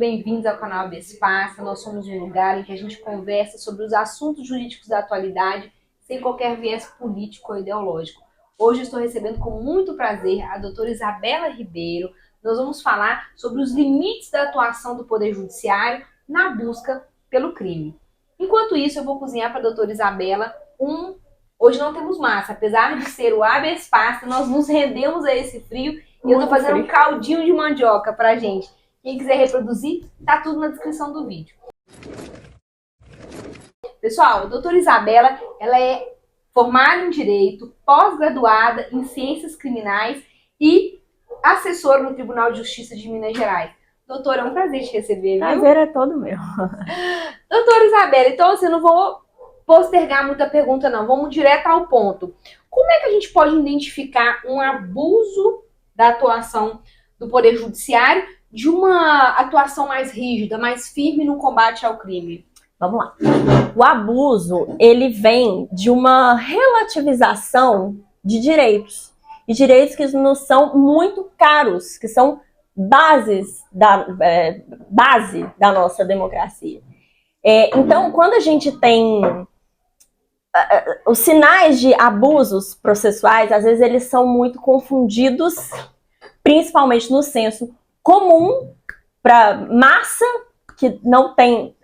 bem-vindos ao canal Habeas Passa. Nós somos um lugar em que a gente conversa sobre os assuntos jurídicos da atualidade sem qualquer viés político ou ideológico. Hoje eu estou recebendo com muito prazer a doutora Isabela Ribeiro. Nós vamos falar sobre os limites da atuação do Poder Judiciário na busca pelo crime. Enquanto isso, eu vou cozinhar para a doutora Isabela Hoje não temos massa, apesar de ser o Habeas Pasta, nós nos rendemos a esse frio e eu estou fazendo um caldinho de mandioca pra gente. Quem quiser reproduzir, tá tudo na descrição do vídeo. Pessoal, a doutora Isabela, ela é formada em Direito, pós-graduada em Ciências Criminais e assessora no Tribunal de Justiça de Minas Gerais. Doutora, é um prazer te receber, viu? Prazer é todo meu. Doutora Isabela, então assim, eu não vou postergar muita pergunta não, vamos direto ao ponto. Como é que a gente pode identificar um abuso da atuação do Poder Judiciário de uma atuação mais rígida, mais firme no combate ao crime? Vamos lá. O abuso, ele vem de uma relativização de direitos. E direitos que nos são muito caros, que são base da nossa democracia. Então, quando a gente tem os sinais de abusos processuais, às vezes eles são muito confundidos, principalmente no senso comum, para massa que não tem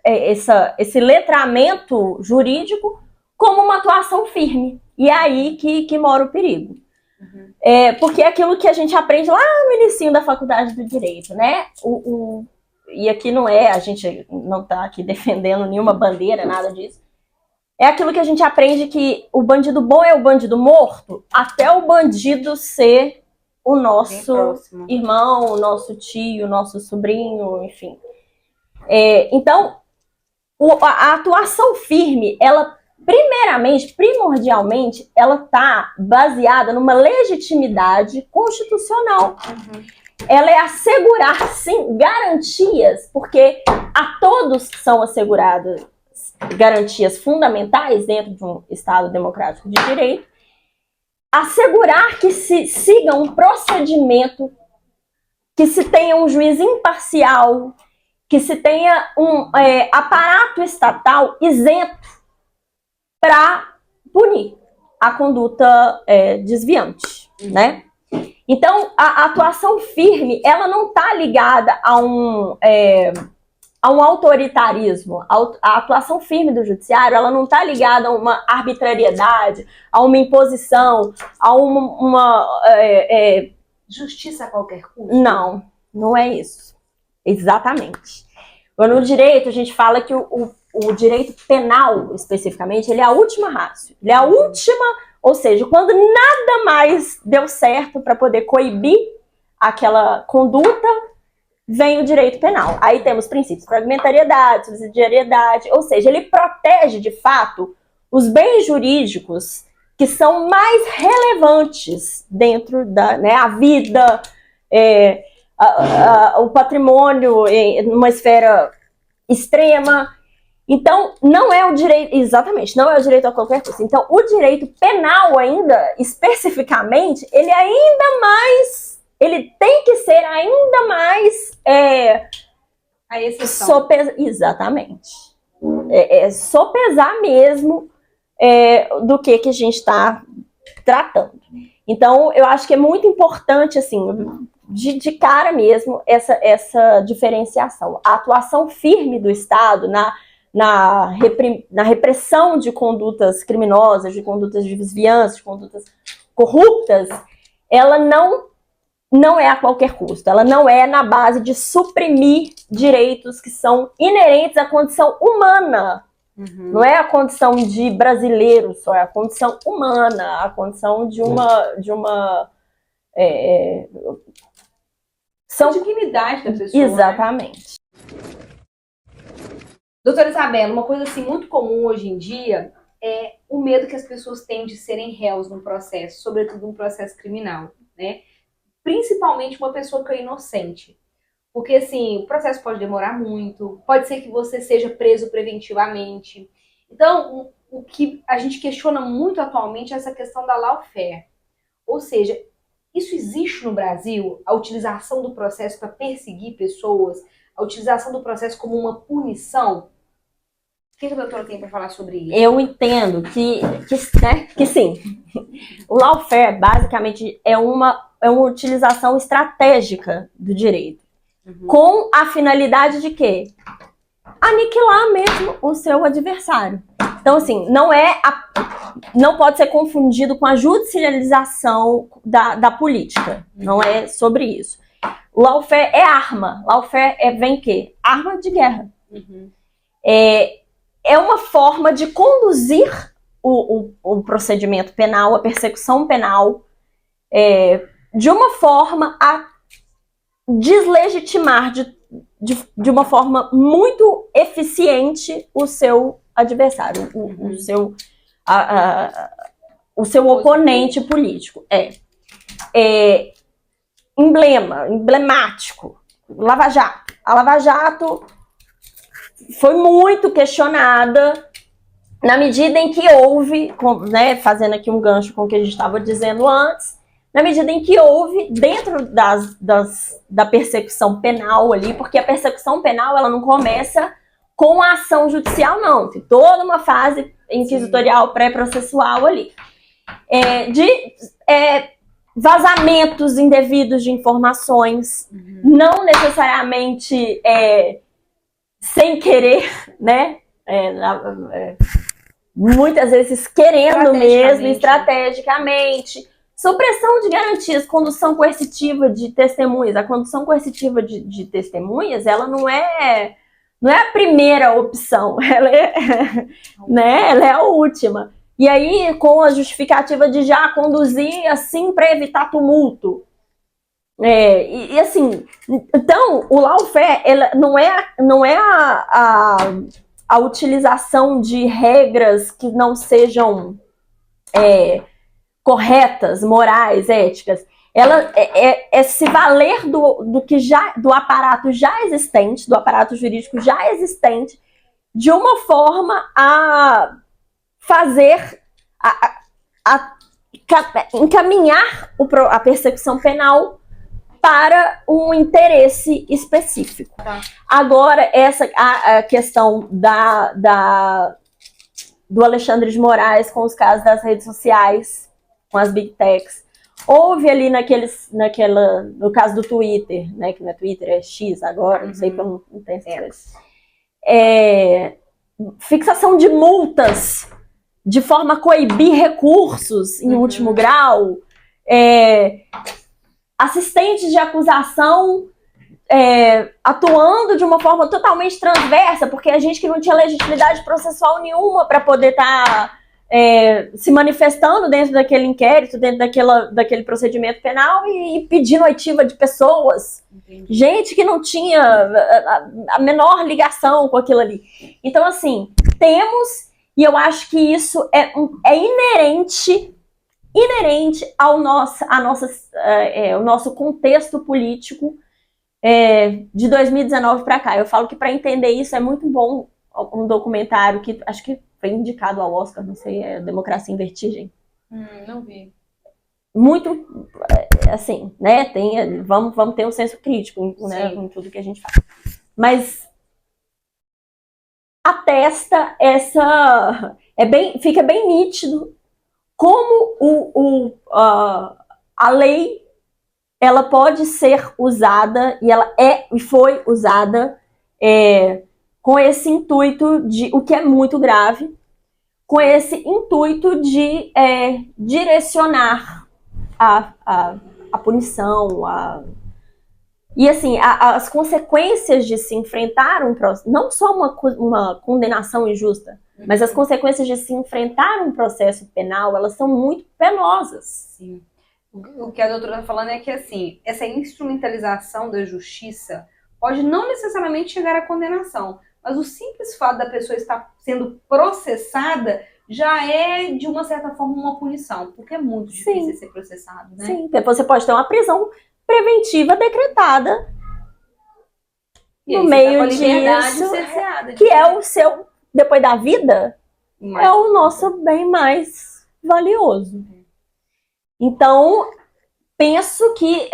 esse letramento jurídico, como uma atuação firme. E é aí que mora o perigo. Uhum. Porque é aquilo que a gente aprende lá no início da faculdade do direito, né? E aqui a gente não está aqui defendendo nenhuma bandeira, nada disso. É aquilo que a gente aprende que o bandido bom é o bandido morto, até o bandido ser o nosso irmão, o nosso tio, o nosso sobrinho, enfim. Então, a atuação firme, ela primordialmente, ela está baseada numa legitimidade constitucional. Uhum. Ela é assegurar, sim, garantias, porque a todos são asseguradas garantias fundamentais dentro de um Estado democrático de direito, assegurar que se siga um procedimento, que se tenha um juiz imparcial, que se tenha um aparato estatal isento para punir a conduta desviante, né? Então, a atuação firme, ela não está ligada a um autoritarismo. A atuação firme do judiciário, ela não está ligada a uma arbitrariedade, a uma imposição, a uma justiça a qualquer custo? Não, não é isso. Exatamente. No direito, a gente fala que o direito penal, especificamente, ele é a última ratio. Ele é a última, ou seja, quando nada mais deu certo para poder coibir aquela conduta, vem o direito penal. Aí temos princípios de fragmentariedade, subsidiariedade, ou seja, ele protege, de fato, os bens jurídicos que são mais relevantes dentro da a vida, o patrimônio numa esfera extrema. Então, não é o direito, exatamente, não é o direito a qualquer custo. Então, o direito penal ainda, especificamente, ele tem que ser ainda mais a exceção. Exatamente. Sopesar mesmo do que a gente está tratando. Então, eu acho que é muito importante, assim, de cara mesmo, essa diferenciação. A atuação firme do Estado na repressão de condutas criminosas, de condutas de desviança, de condutas corruptas, ela não é a qualquer custo. Ela não é na base de suprimir direitos que são inerentes à condição humana. Uhum. Não é a condição de brasileiro só, é a condição humana, a condição de uma a dignidade da pessoa. Exatamente. Né? Doutora Isabela, uma coisa assim muito comum hoje em dia é o medo que as pessoas têm de serem réus num processo, sobretudo num processo criminal, né? Principalmente uma pessoa que é inocente. Porque, assim, o processo pode demorar muito, pode ser que você seja preso preventivamente. Então, o que a gente questiona muito atualmente é essa questão da lawfare. Ou seja, isso existe no Brasil, a utilização do processo para perseguir pessoas, a utilização do processo como uma punição? O que a doutora tem para falar sobre isso? Eu entendo que sim. O lawfare, basicamente, é uma utilização estratégica do direito. Com a finalidade de quê? Aniquilar mesmo o seu adversário. Então, assim, não pode ser confundido com a judicialização da política. Não é sobre isso. O lawfare é arma. Lawfare vem quê? Arma de guerra. É uma forma de conduzir o procedimento penal, a persecução penal, de uma forma a deslegitimar de uma forma muito eficiente o seu adversário, o seu oponente político. Emblemático. Lava Jato. A Lava Jato foi muito questionada na medida em que houve, né, fazendo aqui um gancho com o que a gente estava dizendo antes, na medida em que houve dentro da persecução penal ali, porque a persecução penal ela não começa com a ação judicial, não. Tem toda uma fase inquisitorial pré-processual ali. Vazamentos indevidos de informações, não necessariamente sem querer, né? Muitas vezes querendo mesmo, estrategicamente. Supressão de garantias, condução coercitiva de testemunhas. A condução coercitiva de testemunhas, ela não é a primeira opção, ela é a última. E aí, com a justificativa de já conduzir assim para evitar tumulto. E assim, então, o lawfare não é a utilização de regras que não sejam corretas, morais, éticas. Ela é se valer do aparato já existente, do aparato jurídico já existente, de uma forma a fazer, encaminhar a persecução penal para um interesse específico. Tá. Agora, a questão do Alexandre de Moraes com os casos das redes sociais, com as big techs. Houve ali no caso do Twitter, né, que não é Twitter, é X agora, não sei como não tem essa fixação de multas de forma a coibir recursos em último grau, assistentes de acusação atuando de uma forma totalmente transversa, porque a gente que não tinha legitimidade processual nenhuma para poder estar se manifestando dentro daquele inquérito, dentro daquele procedimento penal e pedindo oitiva de pessoas. Entendi. Gente que não tinha a menor ligação com aquilo ali. Então, assim, temos, e eu acho que isso é inerente ao nosso contexto político de 2019 para cá. Eu falo que para entender isso é muito bom um documentário que acho que foi indicado ao Oscar, não sei, Democracia em Vertigem. Não vi. Muito, assim, né, vamos ter um senso crítico, né, em tudo que a gente faz. Mas atesta fica bem nítido como a lei ela pode ser usada, e ela e foi usada com esse intuito o que é muito grave, com esse intuito de direcionar a punição, e assim, as consequências de se enfrentar não só uma condenação injusta, mas as consequências de se enfrentar um processo penal, elas são muito penosas. Sim. O que a doutora está falando é que, assim, essa instrumentalização da justiça pode não necessariamente chegar à condenação, mas o simples fato da pessoa estar sendo processada já é, de uma certa forma, uma punição, porque é muito difícil ser processado, né? Sim, você pode ter uma prisão preventiva decretada no meio disso, que é o seu, depois da vida, é o nosso bem mais valioso. Então, penso que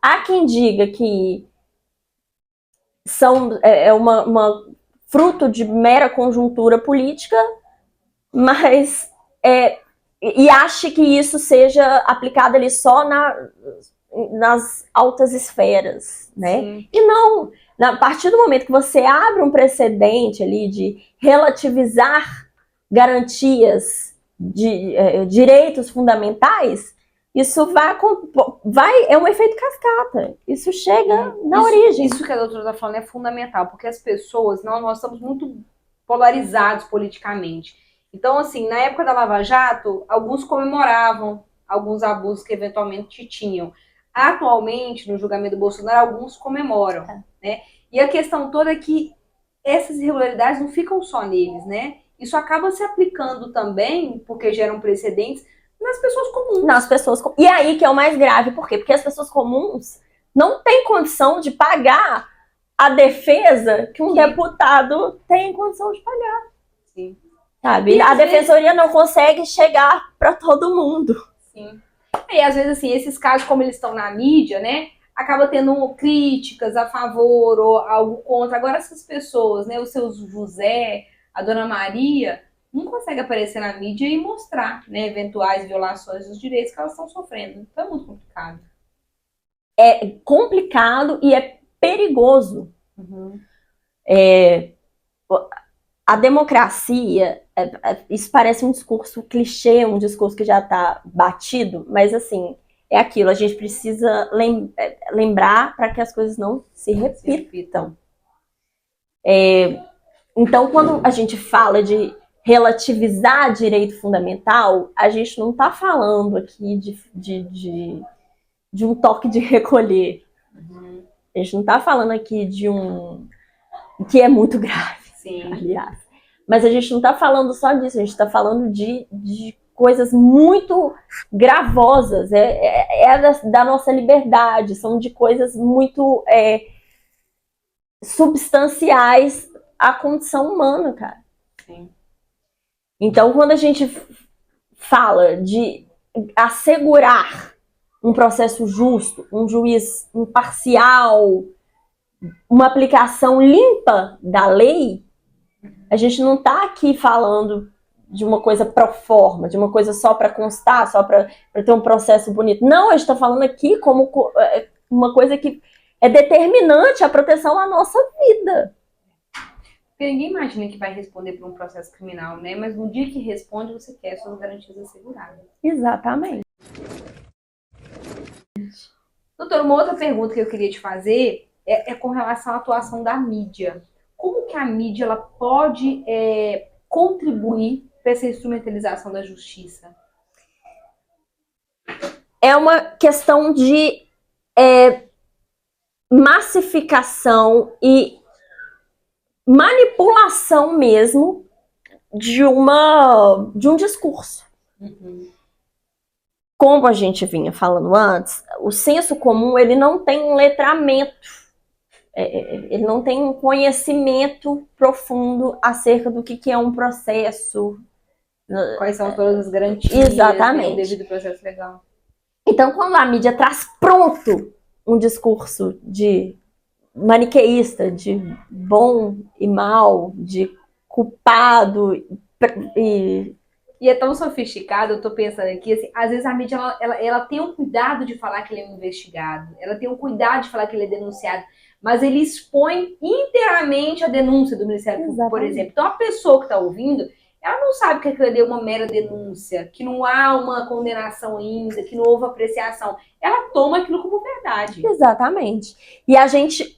há quem diga que uma fruto de mera conjuntura política, mas e ache que isso seja aplicado ali só nas altas esferas, né? Sim. E não, a partir do momento que você abre um precedente ali de relativizar garantias de direitos fundamentais, isso é um efeito cascata. Isso chega na origem. Isso que a doutora está falando é fundamental, porque as pessoas, nós estamos muito polarizados politicamente. Então, assim, na época da Lava Jato, alguns comemoravam alguns abusos que eventualmente tinham. Atualmente, no julgamento do Bolsonaro, alguns comemoram, né? E a questão toda é que essas irregularidades não ficam só neles, né? Isso acaba se aplicando também, porque geram precedentes, nas pessoas comuns. E aí que é o mais grave, por quê? Porque as pessoas comuns não têm condição de pagar a defesa que um deputado tem condição de pagar. Sim. Sabe? E a defensoria não consegue chegar para todo mundo. Sim. E às vezes, assim, esses casos, como eles estão na mídia, né, acaba tendo críticas a favor ou algo contra. Agora, essas pessoas, né, os seus José, a Dona Maria, não conseguem aparecer na mídia e mostrar, né, eventuais violações dos direitos que elas estão sofrendo. Então é muito complicado. É complicado e é perigoso. Uhum. A democracia, isso parece um discurso clichê, um discurso que já está batido, mas assim, é aquilo, a gente precisa lembrar para que as coisas não se repitam. Então, quando a gente fala de relativizar direito fundamental, a gente não está falando aqui de um toque de recolher. Uhum. A gente não está falando aqui de que é muito grave. Sim. Aliás. Mas a gente não está falando só disso, a gente está falando de coisas muito gravosas, da nossa liberdade, são de coisas muito substanciais à condição humana, cara. Sim. Então, quando a gente fala de assegurar um processo justo, um juiz imparcial, uma aplicação limpa da lei, a gente não está aqui falando de uma coisa pro forma, de uma coisa só para constar, só para ter um processo bonito. Não, a gente está falando aqui como uma coisa que é determinante à proteção da nossa vida. Porque ninguém imagina que vai responder por um processo criminal, né? Mas no dia que responde, você quer suas garantias asseguradas. Exatamente. Doutora, uma outra pergunta que eu queria te fazer é com relação à atuação da mídia. Como que a mídia ela pode contribuir para essa instrumentalização da justiça? É uma questão de massificação e manipulação mesmo de um discurso. Uhum. Como a gente vinha falando antes, o senso comum ele não tem um letramento, ele não tem um conhecimento profundo acerca do que é um processo. Quais são todas as garantias? Exatamente. Do devido processo legal. Então, quando a mídia traz pronto um discurso de maniqueísta, de bom e mal, de culpado E é tão sofisticado, eu tô pensando aqui, assim, às vezes a mídia, ela tem um cuidado de falar que ele é um investigado, ela tem um cuidado de falar que ele é denunciado, mas ele expõe inteiramente a denúncia do Ministério Público, por exemplo. Então a pessoa que está ouvindo, ela não sabe que aquilo ali é uma mera denúncia, que não há uma condenação ainda, que não houve apreciação. Ela toma aquilo como verdade. Exatamente. E a gente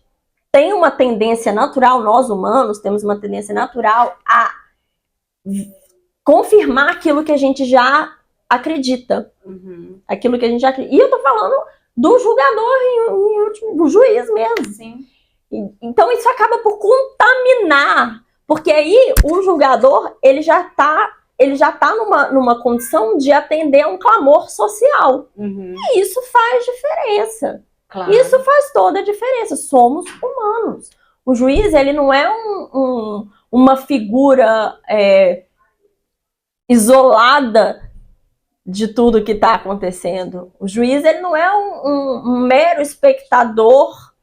tem uma tendência natural, nós humanos temos uma tendência natural a confirmar aquilo que a gente já acredita. Uhum. Aquilo que a gente já acredita. E eu tô falando do julgador em último, do juiz mesmo. Sim. Então isso acaba por contaminar, porque aí o julgador ele já tá numa condição de atender a um clamor social. Uhum. E isso faz diferença. Claro. Isso faz toda a diferença. Somos humanos. O juiz ele não é uma figura isolada de tudo que está acontecendo. O juiz ele não é um mero espectador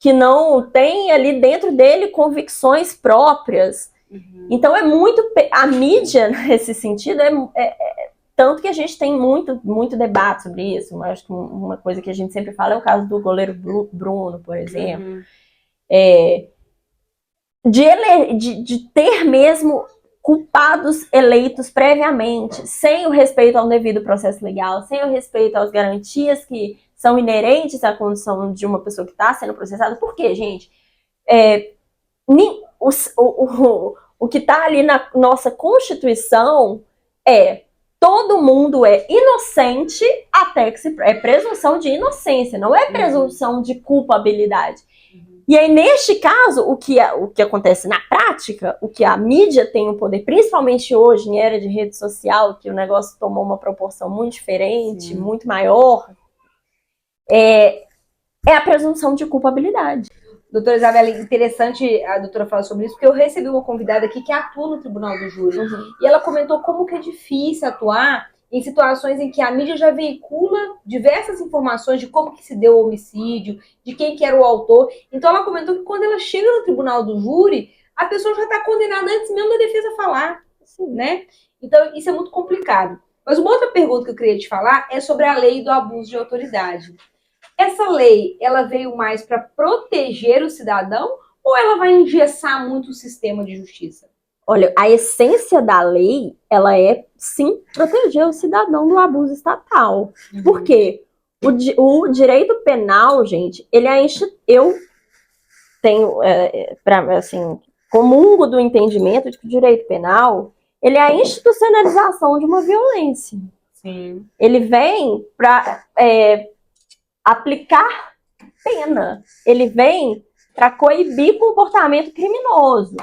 que não tem ali dentro dele convicções próprias. Então é muito... A mídia, nesse sentido, tanto que a gente tem muito debate sobre isso. Mas acho que uma coisa que a gente sempre fala é o caso do goleiro Bruno, por exemplo. De ter mesmo culpados eleitos previamente, sem o respeito ao devido processo legal, sem o respeito às garantias que são inerentes à condição de uma pessoa que está sendo processada. Por quê, gente? O que está ali na nossa Constituição é: todo mundo é inocente até que é presunção de inocência, não é presunção de culpabilidade. E aí, neste caso, o que acontece na prática, o que a mídia tem o poder, principalmente hoje, em era de rede social, que o negócio tomou uma proporção muito diferente, muito maior, é a presunção de culpabilidade. Doutora Isabela, interessante a doutora falar sobre isso, porque eu recebi uma convidada aqui que atua no Tribunal do Júri, e ela comentou como que é difícil atuar em situações em que a mídia já veicula diversas informações de como que se deu o homicídio, de quem que era o autor. Então ela comentou que quando ela chega no Tribunal do Júri, a pessoa já está condenada antes mesmo da defesa falar, né? Então isso é muito complicado. Mas uma outra pergunta que eu queria te falar é sobre a lei do abuso de autoridade. Essa lei, ela veio mais para proteger o cidadão ou ela vai engessar muito o sistema de justiça? Olha, a essência da lei, ela é, sim, proteger o cidadão do abuso estatal. Por quê? O direito penal, gente, ele é... Eu tenho, assim, comungo do entendimento de que o direito penal, ele é a institucionalização de uma violência. Sim. Ele vem para aplicar pena. Ele vem para coibir comportamento criminoso.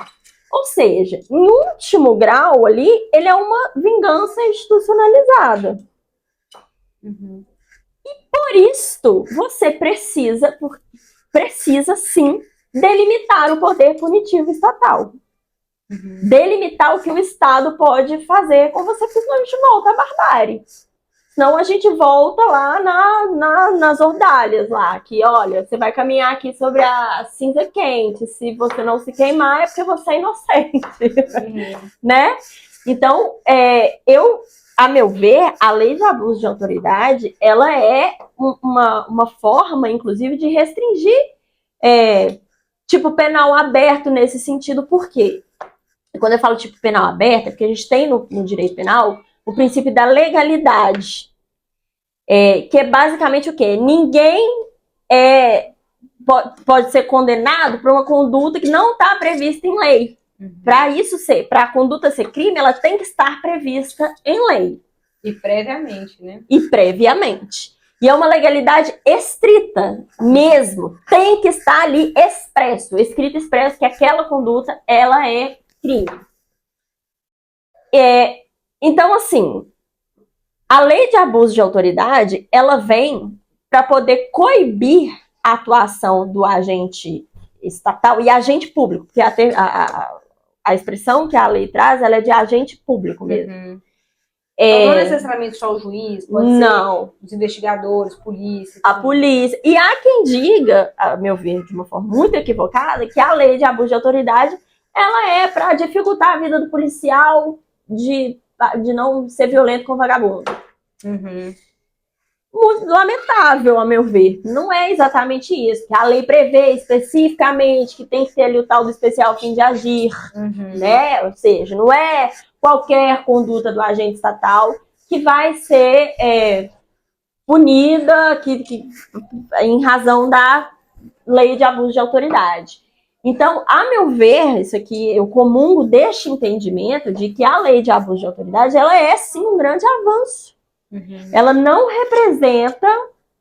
Ou seja, em último grau ali, ele é uma vingança institucionalizada. E por isso, você precisa sim delimitar o poder punitivo estatal. Delimitar o que o Estado pode fazer com você, porque senão a gente volta à barbárie. Senão a gente volta lá nas ordalhas lá, que olha, você vai caminhar aqui sobre a cinza quente, se você não se queimar é porque você é inocente, né? Então, a meu ver, a lei de abuso de autoridade, ela é uma forma, inclusive, de restringir tipo penal aberto nesse sentido. Por quê? Quando eu falo tipo penal aberto, é porque a gente tem no direito penal o princípio da legalidade, que é basicamente o quê? Ninguém pode ser condenado por uma conduta que não está prevista em lei. Para a conduta ser crime, ela tem que estar prevista em lei. E previamente, né? E previamente. E é uma legalidade estrita mesmo. Tem que estar ali escrito expresso, que aquela conduta, ela é crime. Então, assim, a lei de abuso de autoridade, ela vem para poder coibir a atuação do agente estatal e agente público, porque a expressão que a lei traz, ela é de agente público mesmo. Então, não necessariamente só o juiz, pode ser os investigadores, polícia. A polícia. E há quem diga, a meu ver, de uma forma muito equivocada, que a lei de abuso de autoridade, ela é para dificultar a vida do policial de não ser violento com vagabundo. Muito lamentável, a meu ver. Não é exatamente isso. Que a lei prevê especificamente que tem que ter ali o tal do especial fim de agir, né? Ou seja, não é qualquer conduta do agente estatal que vai ser punida em razão da lei de abuso de autoridade. Então, a meu ver, isso aqui, eu comungo deste entendimento de que a lei de abuso de autoridade, ela é sim um grande avanço. Ela não representa,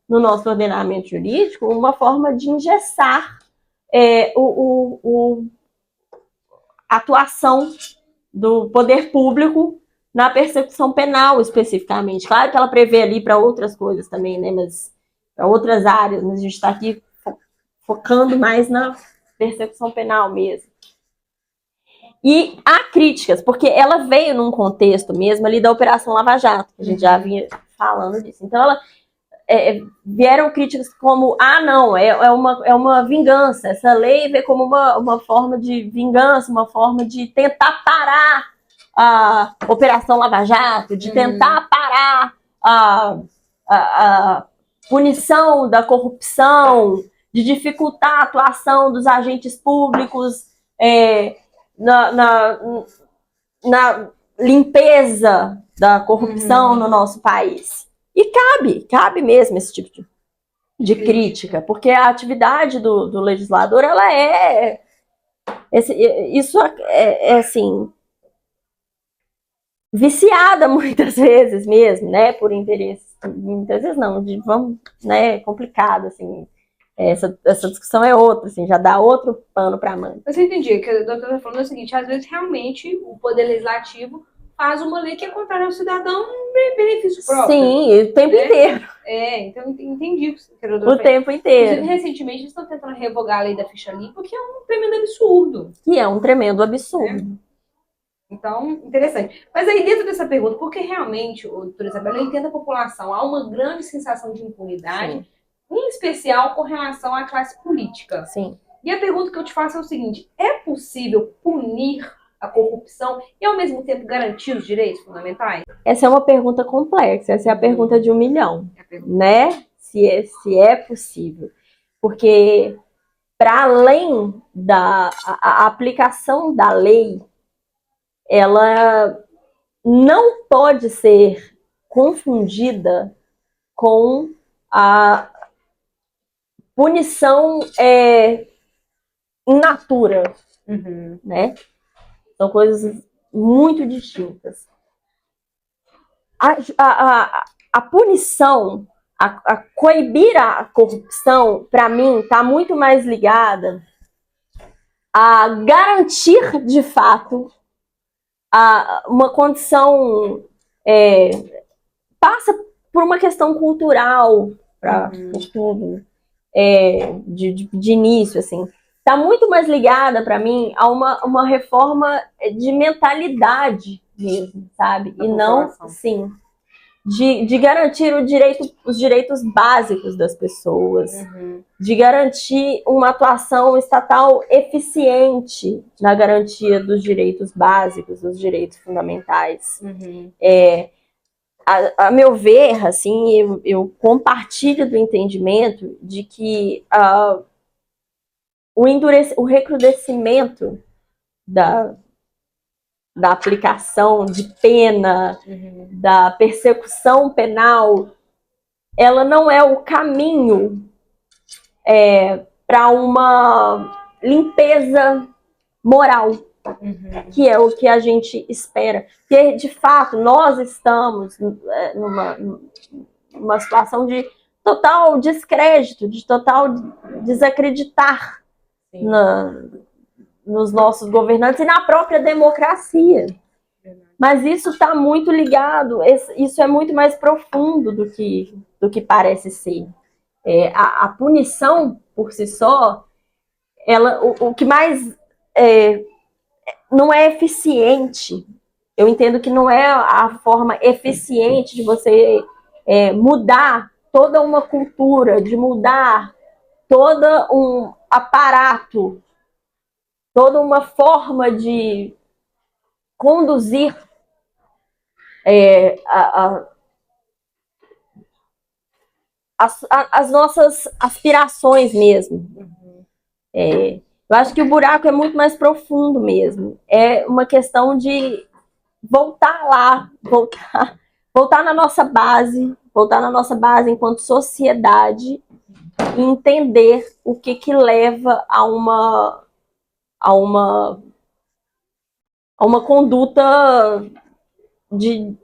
no nosso ordenamento jurídico, uma forma de engessar a atuação do poder público na persecução penal, especificamente. Claro que ela prevê ali para outras coisas também, né? Mas para outras áreas, mas a gente está aqui focando mais na persecução penal mesmo. E há críticas, porque ela veio num contexto mesmo ali da Operação Lava Jato, que a gente já vinha falando disso. Então, vieram críticas como, não, é uma vingança, essa lei vê como uma forma de vingança, uma forma de tentar parar a Operação Lava Jato, de tentar parar a punição da corrupção, de dificultar a atuação dos agentes públicos na limpeza da corrupção no nosso país. E cabe mesmo esse tipo de crítica, porque a atividade do legislador, ela isso é assim, viciada muitas vezes mesmo, né, por interesse, muitas vezes não, né, complicado, assim, essa discussão é outra, assim, já dá outro pano para manga. Mas eu entendi, que a doutora está falando o seguinte, às vezes realmente o Poder Legislativo faz uma lei que é contrária ao cidadão em benefício próprio. Sim, o tempo inteiro. Então entendi o que a doutora falou. O tempo inteiro. Inclusive, recentemente, eles estão tentando revogar a lei da ficha limpa, que é um tremendo absurdo. Que é um tremendo absurdo. Então, interessante. Mas aí, dentro dessa pergunta, porque realmente, doutora Isabela, eu entendo a população, há uma grande sensação de impunidade, sim, em especial com relação à classe política. Sim. E a pergunta que eu te faço é o seguinte, é possível punir a corrupção e, ao mesmo tempo, garantir os direitos fundamentais? Essa é uma pergunta complexa, essa é a pergunta de 1 milhão, né? Se é possível. Porque, para além da aplicação da lei, ela não pode ser confundida com a punição in natura, né? São coisas muito distintas. A punição, a coibir a corrupção, para mim, está muito mais ligada a garantir, de fato, uma condição, passa por uma questão cultural, por tudo, de início, assim. Está muito mais ligada, para mim, a uma reforma de mentalidade mesmo, sabe? E não, sim, de garantir os direitos básicos das pessoas, de garantir uma atuação estatal eficiente na garantia dos direitos básicos, dos direitos fundamentais. A meu ver, assim, eu compartilho do entendimento de que o recrudescimento da aplicação de pena, da persecução penal, ela não é o caminho para uma limpeza moral, que é o que a gente espera. Porque, de fato, nós estamos numa situação de total descrédito, de total desacreditar nos nossos governantes e na própria democracia. Mas isso está muito ligado, isso é muito mais profundo do que parece ser. A punição, por si só, o que mais não é eficiente. Eu entendo que não é a forma eficiente de você mudar toda uma cultura, de mudar todo um aparato, toda uma forma de conduzir as nossas aspirações mesmo. Eu acho que o buraco é muito mais profundo mesmo. É uma questão de voltar lá, voltar na nossa base enquanto sociedade e entender o que leva a uma conduta de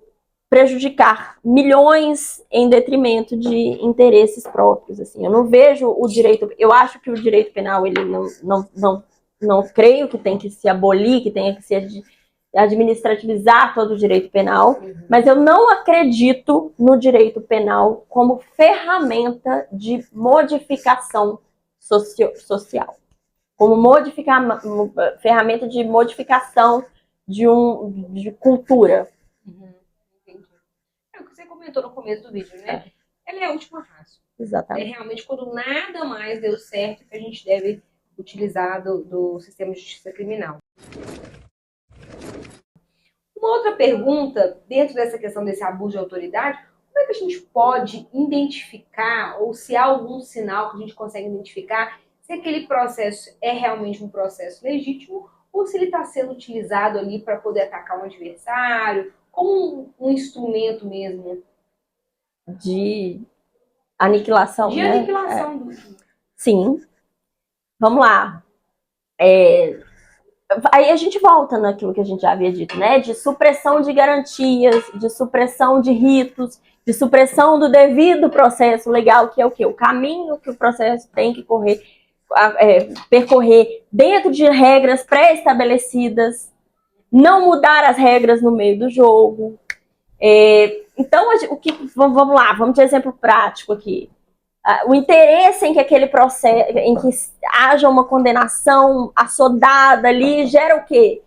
prejudicar milhões em detrimento de interesses próprios. Assim. Eu não vejo o direito... Eu acho que o direito penal, ele não creio que tem que se abolir, que tenha que se administrativizar todo o direito penal, mas eu não acredito no direito penal como ferramenta de modificação social. Como ferramenta de modificação de cultura. Entendi. É o que você comentou no começo do vídeo, né? ela é a última ratio. É Exatamente. realmente quando nada mais deu certo que a gente deve utilizar do sistema de justiça criminal. Uma outra pergunta, dentro dessa questão desse abuso de autoridade, como é que a gente pode identificar, ou se há algum sinal que a gente consegue identificar, se aquele processo é realmente um processo legítimo, ou se ele está sendo utilizado ali para poder atacar um adversário, como um instrumento mesmo De aniquilação, de né? aniquilação do. Sim. Vamos lá. Aí a gente volta naquilo que a gente já havia dito, né? De supressão de garantias, de supressão de ritos, de supressão do devido processo legal, que é o quê? O caminho que o processo tem que percorrer dentro de regras pré-estabelecidas, não mudar as regras no meio do jogo. Então, vamos lá, vamos de exemplo prático aqui. O interesse em que aquele processo, em que haja uma condenação assodada ali, gera o quê?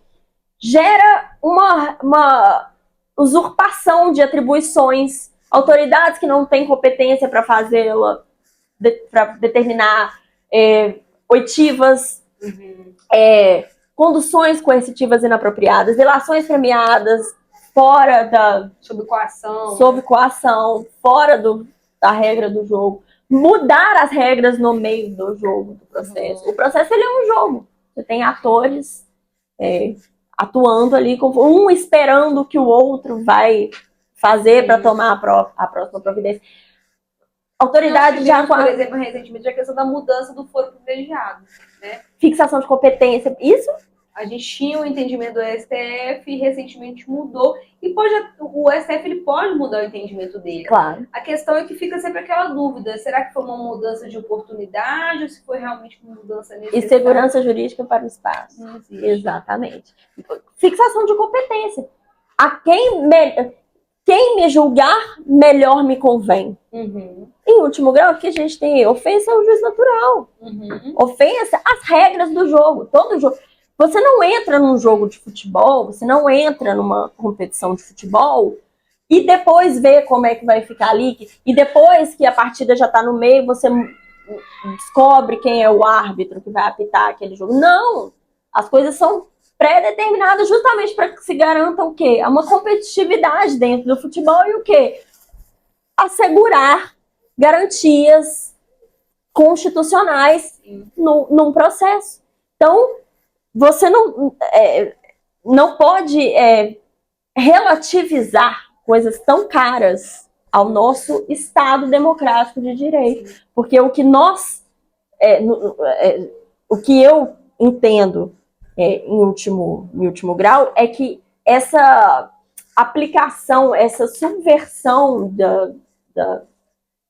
Gera uma usurpação de atribuições, autoridades que não têm competência para fazê-la, para determinar oitivas, conduções coercitivas inapropriadas, delações premiadas fora da... Sob coação, fora da regra do jogo. Mudar as regras no meio do jogo, do processo. O processo, ele é um jogo. Você tem atores atuando ali, um esperando o que o outro vai fazer para tomar a próxima providência. Autoridade já... Por exemplo, recentemente, a questão da mudança do foro privilegiado, né? Fixação de competência. Isso... A gente tinha o entendimento do STF e recentemente mudou. E o STF ele pode mudar o entendimento dele. Claro. A questão é que fica sempre aquela dúvida. Será que foi uma mudança de oportunidade ou se foi realmente uma mudança necessária? E segurança jurídica para o espaço. Exatamente. Fixação de competência. A quem me julgar, melhor me convém. Em último grau, aqui a gente tem ofensa ao juiz natural. Ofensa às regras do jogo. Todo jogo. Você não entra num jogo de futebol, você não entra numa competição de futebol e depois vê como é que vai ficar ali, e depois que a partida já está no meio, você descobre quem é o árbitro que vai apitar aquele jogo. Não! As coisas são pré-determinadas justamente para que se garanta o quê? Uma competitividade dentro do futebol e o quê? Assegurar garantias constitucionais num processo. Então, você não pode relativizar coisas tão caras ao nosso Estado democrático de direito. Porque o que o que eu entendo em último grau é que essa aplicação, essa subversão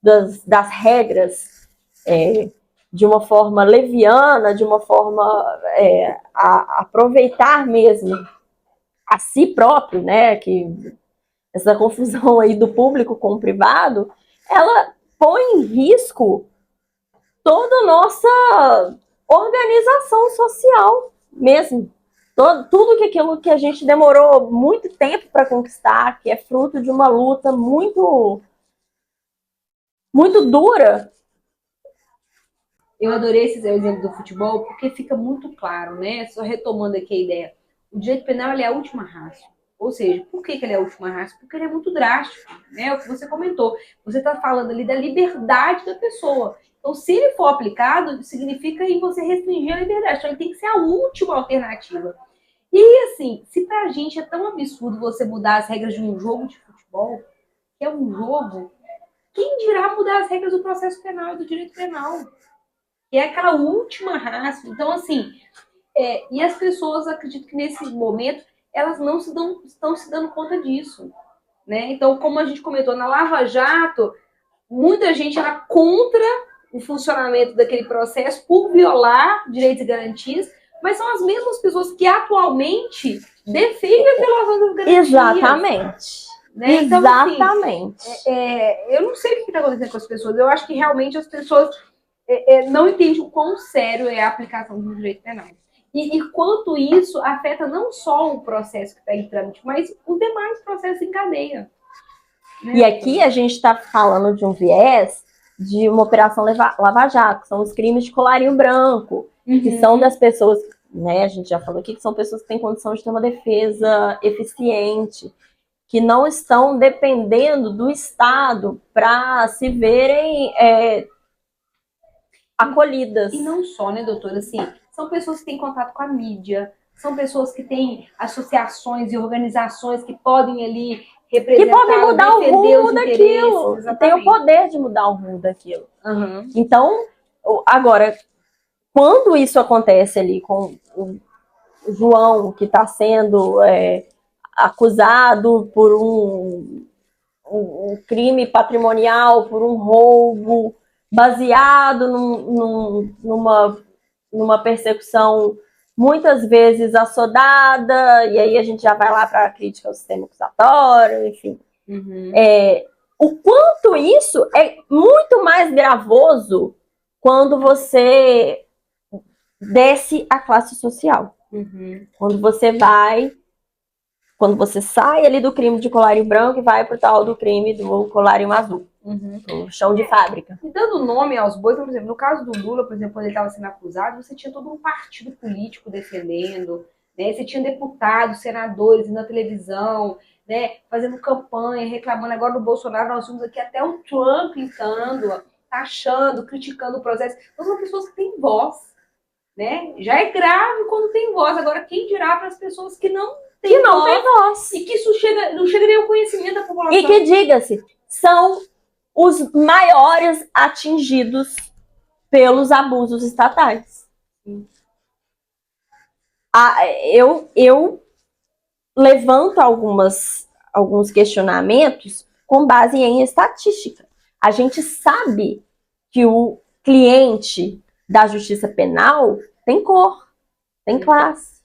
das regras de uma forma leviana, de uma forma a aproveitar mesmo a si próprio, né, que essa confusão aí do público com o privado, ela põe em risco toda a nossa organização social mesmo. Tudo aquilo que a gente demorou muito tempo para conquistar, que é fruto de uma luta muito, muito dura. Eu adorei esse exemplo do futebol porque fica muito claro, né? Só retomando aqui a ideia. O direito penal ele é a última ratio. Ou seja, por que ele é a última ratio? Porque ele é muito drástico, né? É o que você comentou. Você está falando ali da liberdade da pessoa. Então, se ele for aplicado, significa em você restringir a liberdade. Então, ele tem que ser a última alternativa. E, assim, se pra gente é tão absurdo você mudar as regras de um jogo de futebol, que é um jogo, quem dirá mudar as regras do processo penal e do direito penal? Que é aquela última raça. Então, assim, e as pessoas, acredito que nesse momento, elas não estão se dando conta disso. Né? Então, como a gente comentou, na Lava Jato, muita gente era contra o funcionamento daquele processo por violar direitos e garantias, mas são as mesmas pessoas que atualmente defendem a violação das garantias. Exatamente. Né? Então, exatamente. Assim, eu não sei o que está acontecendo com as pessoas. Eu acho que realmente as pessoas não entendem o quão sério é a aplicação do direito penal. E quanto isso afeta não só o processo que está em trâmite, mas os demais processos em cadeia. E aqui a gente está falando de um viés de uma operação Lava Jato, que são os crimes de colarinho branco, que são das pessoas, né, a gente já falou aqui, que são pessoas que têm condição de ter uma defesa eficiente, que não estão dependendo do Estado para se verem acolhidas. E não só, né, doutora? Assim, são pessoas que têm contato com a mídia, são pessoas que têm associações e organizações que podem ali representar, que podem mudar o rumo daquilo, que tem o poder de mudar o rumo daquilo. Então, agora, quando isso acontece ali com o João, que está sendo acusado por um crime patrimonial, por um roubo, baseado numa persecução muitas vezes assodada, e aí a gente já vai lá para a crítica ao sistema acusatório, enfim. O quanto isso é muito mais gravoso quando você desce a classe social. Quando você sai ali do crime de colarinho branco e vai pro tal do crime do colarinho azul. O chão de fábrica. E dando nome aos bois, por exemplo, no caso do Lula, por exemplo, quando ele estava sendo acusado, você tinha todo um partido político defendendo, né? Você tinha deputados, senadores indo na televisão, né? Fazendo campanha, reclamando. Agora do Bolsonaro, nós vimos aqui até o Trump entrando, taxando, criticando o processo. Então são pessoas que têm voz, né? Já é grave quando tem voz. Agora, quem dirá para as pessoas que não têm voz? E que isso não chega nem ao conhecimento da população. E que, diga-se, são os maiores atingidos pelos abusos estatais. Eu levanto alguns questionamentos com base em estatística. A gente sabe que o cliente da justiça penal tem cor, tem classe.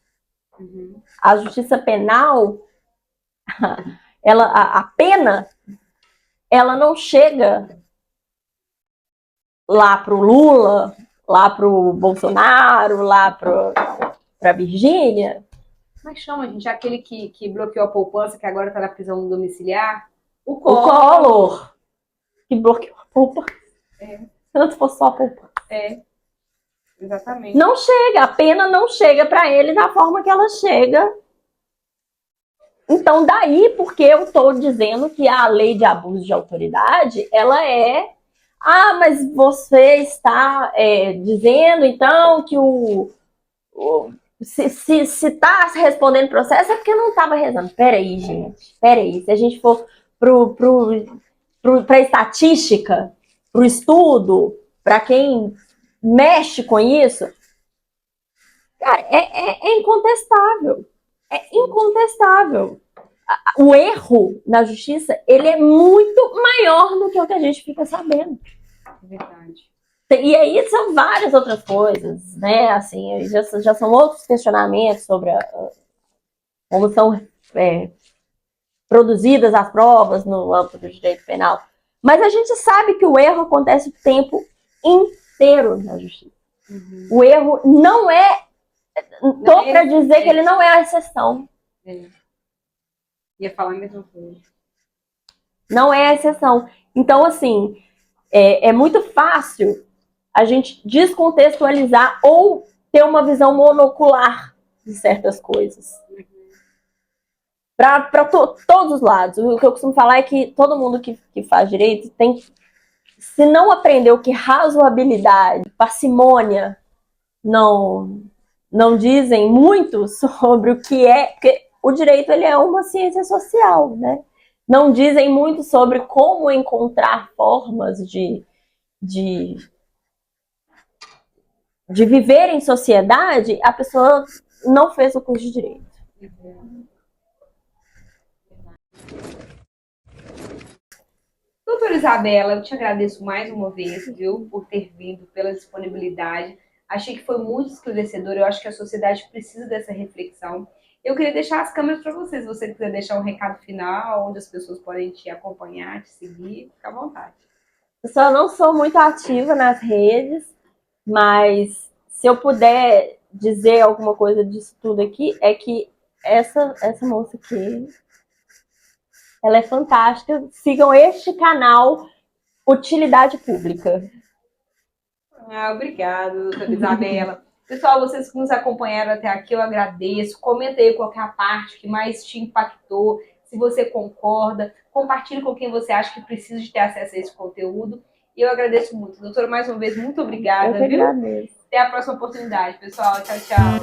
A justiça penal, a pena, ela não chega lá pro Lula, lá pro Bolsonaro, lá pra Virgínia. Como é que chama, gente? Aquele que bloqueou a poupança, que agora tá na prisão domiciliar? O Collor. Que bloqueou a poupança. Se não fosse só a poupança. Exatamente. Não chega, a pena não chega para ele da forma que ela chega. Então, daí porque eu estou dizendo que a lei de abuso de autoridade, ela mas você está dizendo, então, que se está respondendo processo é porque não estava rezando. Peraí, gente. Peraí. Se a gente for para estatística, para o estudo, para quem mexe com isso, cara, é incontestável. É incontestável. O erro na justiça, ele é muito maior do que o que a gente fica sabendo. Verdade. E aí são várias outras coisas, né? Assim, já são outros questionamentos sobre como são produzidas as provas no âmbito do direito penal. Mas a gente sabe que o erro acontece o tempo inteiro na justiça. O erro não é... Estou para dizer que ele não é a exceção. Ia falar a mesma coisa. Não é a exceção. Então, assim, é muito fácil a gente descontextualizar ou ter uma visão monocular de certas coisas. Para todos os lados. O que eu costumo falar é que todo mundo que faz direito tem, se não aprendeu que razoabilidade, parcimônia não dizem muito sobre o que é, porque o direito ele é uma ciência social, né? Não dizem muito sobre como encontrar formas de viver em sociedade, a pessoa não fez o curso de direito. Doutora Isabela, eu te agradeço mais uma vez, viu, por ter vindo, pela disponibilidade. Achei que foi muito esclarecedor, eu acho que a sociedade precisa dessa reflexão. Eu queria deixar as câmeras para você, se você quiser deixar um recado final, onde as pessoas podem te acompanhar, te seguir, fica à vontade. Eu só não sou muito ativa nas redes, mas se eu puder dizer alguma coisa disso tudo aqui, é que essa moça aqui ela é fantástica. Sigam este canal Utilidade Pública. Obrigada, doutora Isabela. Pessoal, vocês que nos acompanharam até aqui, eu agradeço. Comenta aí qual que é a parte que mais te impactou, se você concorda. Compartilhe com quem você acha que precisa de ter acesso a esse conteúdo. E eu agradeço muito. Doutora, mais uma vez, muito obrigada, Eu que agradeço. Até a próxima oportunidade, pessoal. Tchau, tchau.